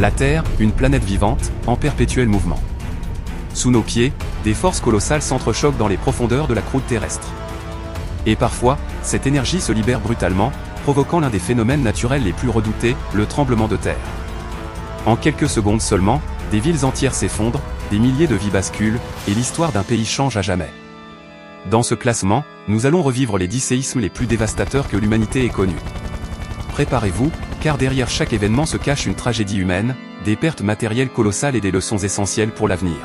La Terre, une planète vivante, en perpétuel mouvement. Sous nos pieds, des forces colossales s'entrechoquent dans les profondeurs de la croûte terrestre. Et parfois, cette énergie se libère brutalement, provoquant l'un des phénomènes naturels les plus redoutés, le tremblement de terre. En quelques secondes seulement, des villes entières s'effondrent, des milliers de vies basculent, et l'histoire d'un pays change à jamais. Dans ce classement, nous allons revivre les 10 séismes les plus dévastateurs que l'humanité ait connus. Préparez-vous, car derrière chaque événement se cache une tragédie humaine, des pertes matérielles colossales et des leçons essentielles pour l'avenir.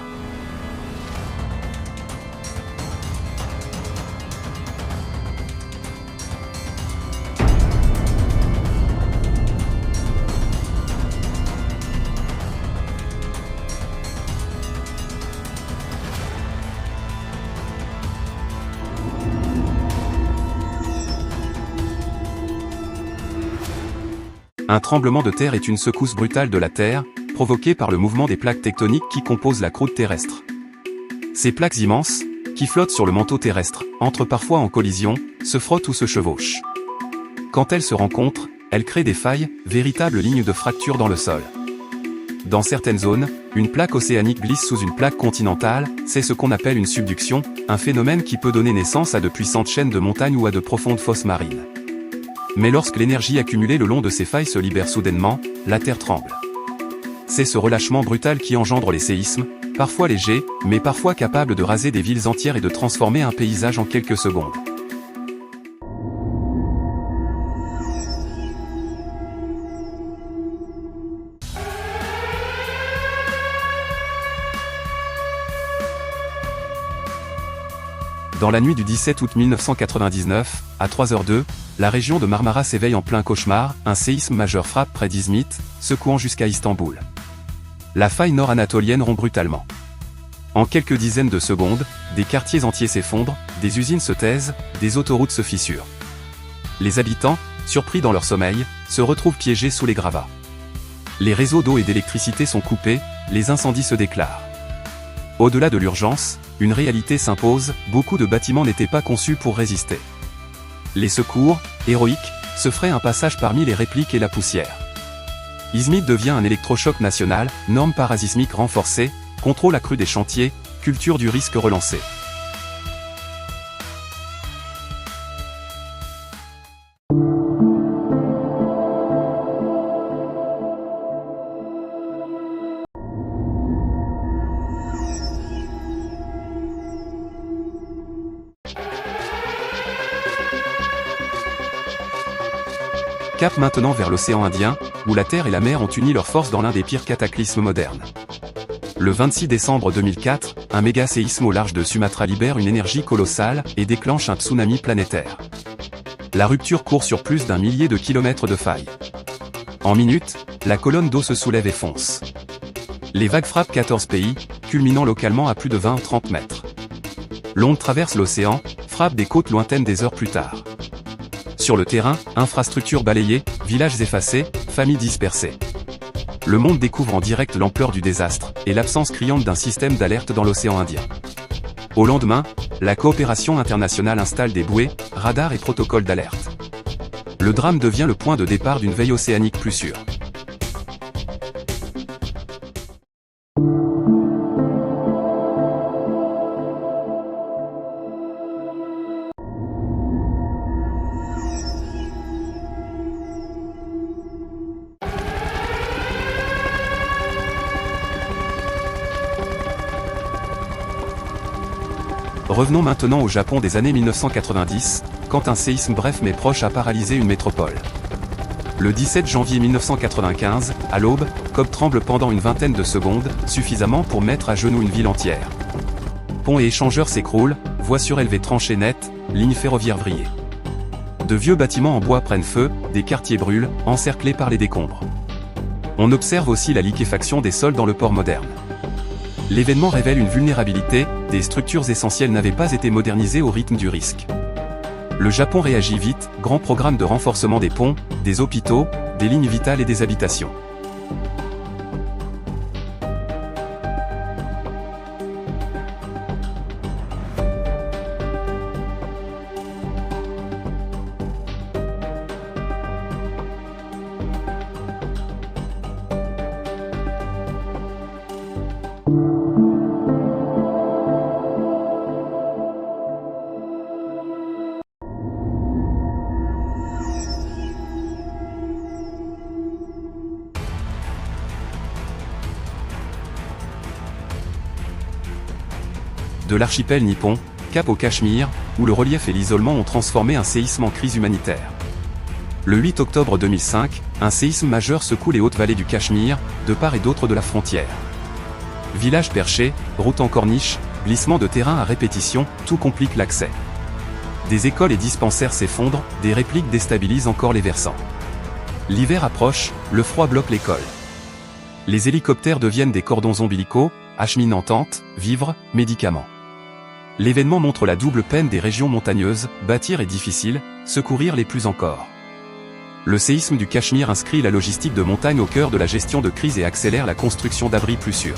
Un tremblement de terre est une secousse brutale de la Terre, provoquée par le mouvement des plaques tectoniques qui composent la croûte terrestre. Ces plaques immenses, qui flottent sur le manteau terrestre, entrent parfois en collision, se frottent ou se chevauchent. Quand elles se rencontrent, elles créent des failles, véritables lignes de fracture dans le sol. Dans certaines zones, une plaque océanique glisse sous une plaque continentale, c'est ce qu'on appelle une subduction, un phénomène qui peut donner naissance à de puissantes chaînes de montagnes ou à de profondes fosses marines. Mais lorsque l'énergie accumulée le long de ces failles se libère soudainement, la Terre tremble. C'est ce relâchement brutal qui engendre les séismes, parfois légers, mais parfois capables de raser des villes entières et de transformer un paysage en quelques secondes. Dans la nuit du 17 août 1999, à 3h02, la région de Marmara s'éveille en plein cauchemar, un séisme majeur frappe près d'Izmit, secouant jusqu'à Istanbul. La faille nord-anatolienne rompt brutalement. En quelques dizaines de secondes, des quartiers entiers s'effondrent, des usines se taisent, des autoroutes se fissurent. Les habitants, surpris dans leur sommeil, se retrouvent piégés sous les gravats. Les réseaux d'eau et d'électricité sont coupés, les incendies se déclarent. Au-delà de l'urgence, une réalité s'impose, beaucoup de bâtiments n'étaient pas conçus pour résister. Les secours, héroïques, se feraient un passage parmi les répliques et la poussière. Izmit devient un électrochoc national, normes parasismiques renforcées, contrôle accru des chantiers, culture du risque relancée. Cap maintenant vers l'océan Indien, où la Terre et la mer ont uni leurs forces dans l'un des pires cataclysmes modernes. Le 26 décembre 2004, un méga-séisme au large de Sumatra libère une énergie colossale et déclenche un tsunami planétaire. La rupture court sur plus d'1 millier de kilomètres de failles. En minutes, la colonne d'eau se soulève et fonce. Les vagues frappent 14 pays, culminant localement à plus de 20-30 mètres. L'onde traverse l'océan, frappe des côtes lointaines des heures plus tard. Sur le terrain, infrastructures balayées, villages effacés, familles dispersées. Le monde découvre en direct l'ampleur du désastre, et l'absence criante d'un système d'alerte dans l'océan Indien. Au lendemain, la coopération internationale installe des bouées, radars et protocoles d'alerte. Le drame devient le point de départ d'une veille océanique plus sûre. Revenons maintenant au Japon des années 1990, quand un séisme bref mais proche a paralysé une métropole. Le 17 janvier 1995, à l'aube, Kobe tremble pendant une vingtaine de secondes, suffisamment pour mettre à genoux une ville entière. Ponts et échangeurs s'écroulent, voies surélevées tranchées nettes, lignes ferroviaires vrillées. De vieux bâtiments en bois prennent feu, des quartiers brûlent, encerclés par les décombres. On observe aussi la liquéfaction des sols dans le port moderne. L'événement révèle une vulnérabilité, des structures essentielles n'avaient pas été modernisées au rythme du risque. Le Japon réagit vite, grand programme de renforcement des ponts, des hôpitaux, des lignes vitales et des habitations. de l'archipel nippon, cap au Cachemire, où le relief et l'isolement ont transformé un séisme en crise humanitaire. Le 8 octobre 2005, un séisme majeur secoue les hautes vallées du Cachemire, de part et d'autre de la frontière. Villages perchés, routes en corniche, glissements de terrain à répétition, tout complique l'accès. Des écoles et dispensaires s'effondrent, des répliques déstabilisent encore les versants. L'hiver approche, le froid bloque l'école. Les hélicoptères deviennent des cordons ombilicaux, acheminant tentes, vivres, médicaments. L'événement montre la double peine des régions montagneuses, bâtir est difficile, secourir l'est plus encore. Le séisme du Cachemire inscrit la logistique de montagne au cœur de la gestion de crise et accélère la construction d'abris plus sûrs.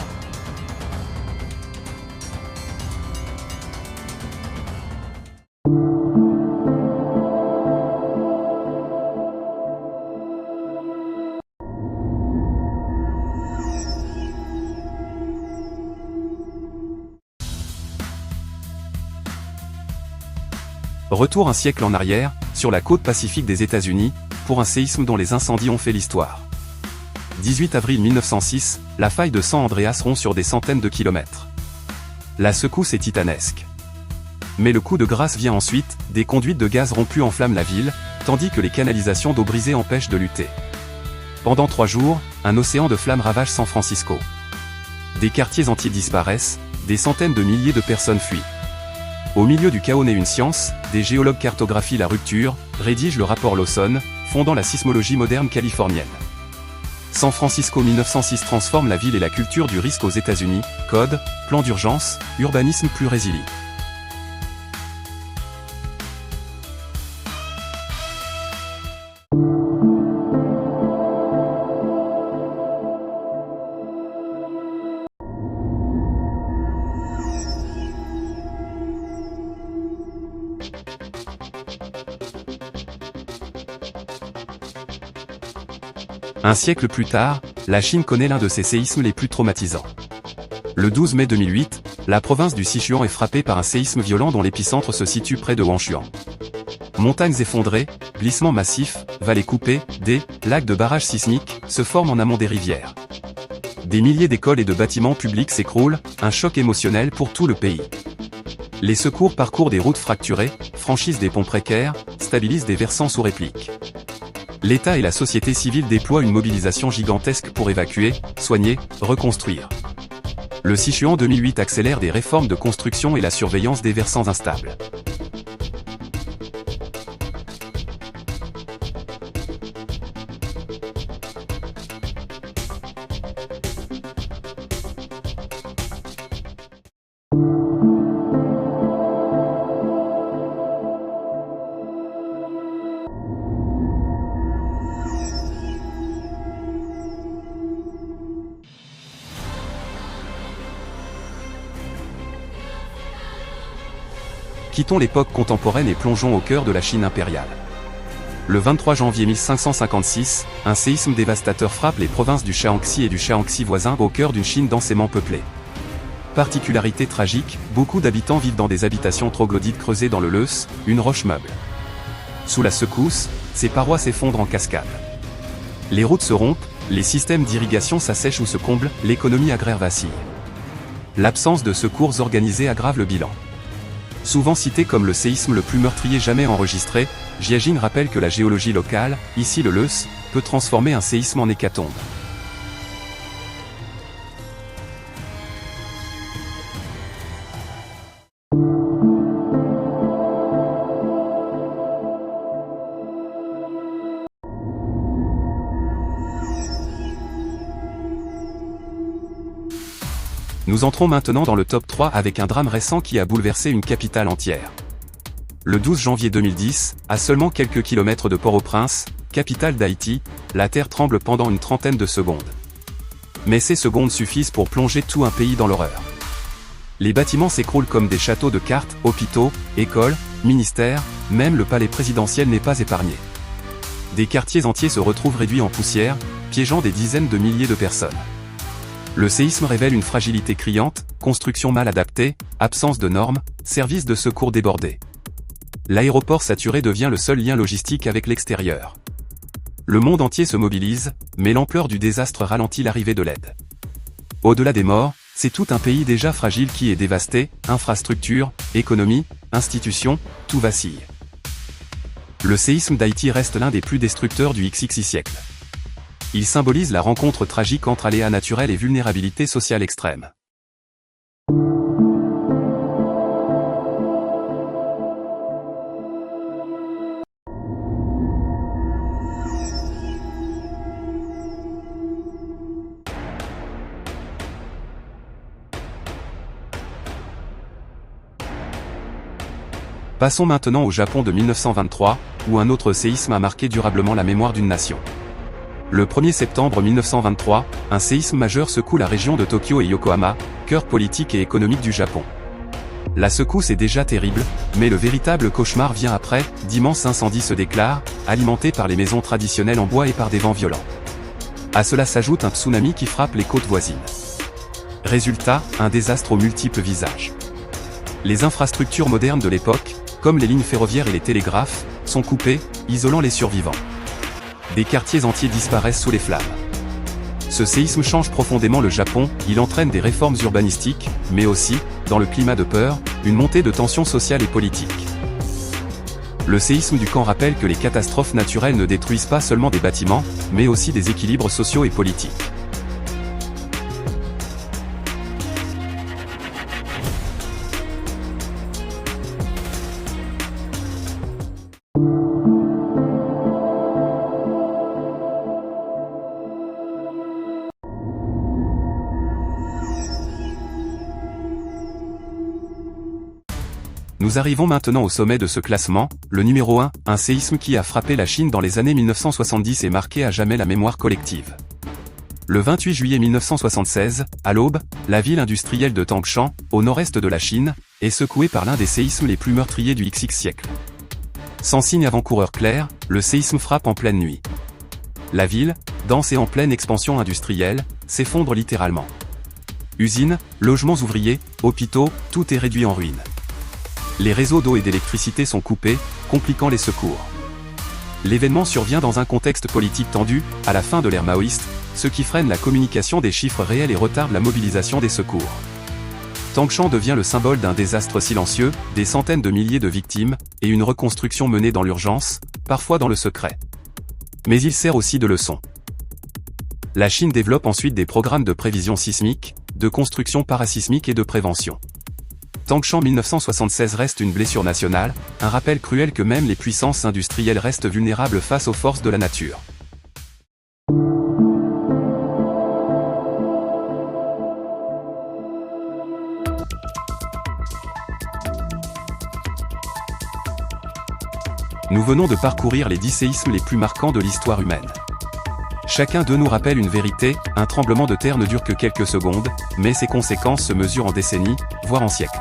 Retour un siècle en arrière, sur la côte pacifique des États-Unis, pour un séisme dont les incendies ont fait l'histoire. 18 avril 1906, la faille de San Andreas rompt sur des centaines de kilomètres. La secousse est titanesque. Mais le coup de grâce vient ensuite, des conduites de gaz rompues enflamment la ville, tandis que les canalisations d'eau brisée empêchent de lutter. Pendant 3 jours, un océan de flammes ravage San Francisco. Des quartiers entiers disparaissent, des centaines de milliers de personnes fuient. Au milieu du chaos naît une science, des géologues cartographient la rupture, rédigent le rapport Lawson, fondant la sismologie moderne californienne. San Francisco 1906 transforme la ville et la culture du risque aux États-Unis, code, plan d'urgence, urbanisme plus résilient. Un siècle plus tard, la Chine connaît l'un de ses séismes les plus traumatisants. Le 12 mai 2008, la province du Sichuan est frappée par un séisme violent dont l'épicentre se situe près de Huangshuan. Montagnes effondrées, glissements massifs, vallées coupées, des lacs de barrages sismiques se forment en amont des rivières. Des milliers d'écoles et de bâtiments publics s'écroulent, un choc émotionnel pour tout le pays. Les secours parcourent des routes fracturées, franchissent des ponts précaires, stabilisent des versants sous réplique. L'État et la société civile déploient une mobilisation gigantesque pour évacuer, soigner, reconstruire. Le Sichuan 2008 accélère des réformes de construction et la surveillance des versants instables. Quittons l'époque contemporaine et plongeons au cœur de la Chine impériale. Le 23 janvier 1556, un séisme dévastateur frappe les provinces du Shaanxi et du Shaanxi voisin au cœur d'une Chine densément peuplée. Particularité tragique, beaucoup d'habitants vivent dans des habitations troglodytes creusées dans le lœss, une roche meuble. Sous la secousse, ces parois s'effondrent en cascade. Les routes se rompent, les systèmes d'irrigation s'assèchent ou se comblent, l'économie agraire vacille. L'absence de secours organisés aggrave le bilan. Souvent cité comme le séisme le plus meurtrier jamais enregistré, Jiajing rappelle que la géologie locale, ici le lœss, peut transformer un séisme en hécatombe. Nous entrons maintenant dans le top 3 avec un drame récent qui a bouleversé une capitale entière. Le 12 janvier 2010, à seulement quelques kilomètres de Port-au-Prince, capitale d'Haïti, la terre tremble pendant une trentaine de secondes. Mais ces secondes suffisent pour plonger tout un pays dans l'horreur. Les bâtiments s'écroulent comme des châteaux de cartes, hôpitaux, écoles, ministères, même le palais présidentiel n'est pas épargné. Des quartiers entiers se retrouvent réduits en poussière, piégeant des dizaines de milliers de personnes. Le séisme révèle une fragilité criante, construction mal adaptée, absence de normes, services de secours débordés. L'aéroport saturé devient le seul lien logistique avec l'extérieur. Le monde entier se mobilise, mais l'ampleur du désastre ralentit l'arrivée de l'aide. Au-delà des morts, C'est tout un pays déjà fragile qui est dévasté, infrastructures, économie, institutions, tout vacille. Le séisme d'Haïti reste l'un des plus destructeurs du XXI siècle. Il symbolise la rencontre tragique entre aléas naturels et vulnérabilité sociale extrême. Passons maintenant au Japon de 1923, où un autre séisme a marqué durablement la mémoire d'une nation. Le 1er septembre 1923, un séisme majeur secoue la région de Tokyo et Yokohama, cœur politique et économique du Japon. La secousse est déjà terrible, mais le véritable cauchemar vient après, d'immenses incendies se déclarent, alimentés par les maisons traditionnelles en bois et par des vents violents. À cela s'ajoute un tsunami qui frappe les côtes voisines. Résultat, un désastre aux multiples visages. Les infrastructures modernes de l'époque, comme les lignes ferroviaires et les télégraphes, sont coupées, isolant les survivants. Des quartiers entiers disparaissent sous les flammes. Ce séisme change profondément le Japon, il entraîne des réformes urbanistiques, mais aussi, dans le climat de peur, une montée de tensions sociales et politiques. Le séisme du Kan rappelle que les catastrophes naturelles ne détruisent pas seulement des bâtiments, mais aussi des équilibres sociaux et politiques. Nous arrivons maintenant au sommet de ce classement, le numéro 1, un séisme qui a frappé la Chine dans les années 1970 et marqué à jamais la mémoire collective. Le 28 juillet 1976, à l'aube, la ville industrielle de Tangshan, au nord-est de la Chine, est secouée par l'un des séismes les plus meurtriers du XX siècle. Sans signe avant-coureur clair, le séisme frappe en pleine nuit. La ville, dense et en pleine expansion industrielle, s'effondre littéralement. Usines, logements ouvriers, hôpitaux, tout est réduit en ruine. Les réseaux d'eau et d'électricité sont coupés, compliquant les secours. L'événement survient dans un contexte politique tendu, à la fin de l'ère maoïste, ce qui freine la communication des chiffres réels et retarde la mobilisation des secours. Tangshan devient le symbole d'un désastre silencieux, des centaines de milliers de victimes, et une reconstruction menée dans l'urgence, parfois dans le secret. Mais il sert aussi de leçon. La Chine développe ensuite des programmes de prévision sismique, de construction parasismique et de prévention. Tangshan 1976 reste une blessure nationale, un rappel cruel que même les puissances industrielles restent vulnérables face aux forces de la nature. Nous venons de parcourir les 10 séismes les plus marquants de l'histoire humaine. Chacun d'eux nous rappelle une vérité, un tremblement de terre ne dure que quelques secondes, mais ses conséquences se mesurent en décennies, voire en siècles.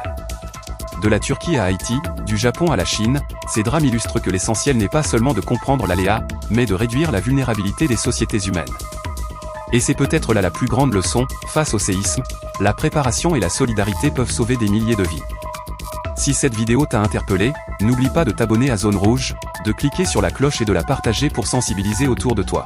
De la Turquie à Haïti, du Japon à la Chine, ces drames illustrent que l'essentiel n'est pas seulement de comprendre l'aléa, mais de réduire la vulnérabilité des sociétés humaines. Et c'est peut-être là la plus grande leçon, face au séisme, la préparation et la solidarité peuvent sauver des milliers de vies. Si cette vidéo t'a interpellé, n'oublie pas de t'abonner à Zone Rouge, de cliquer sur la cloche et de la partager pour sensibiliser autour de toi.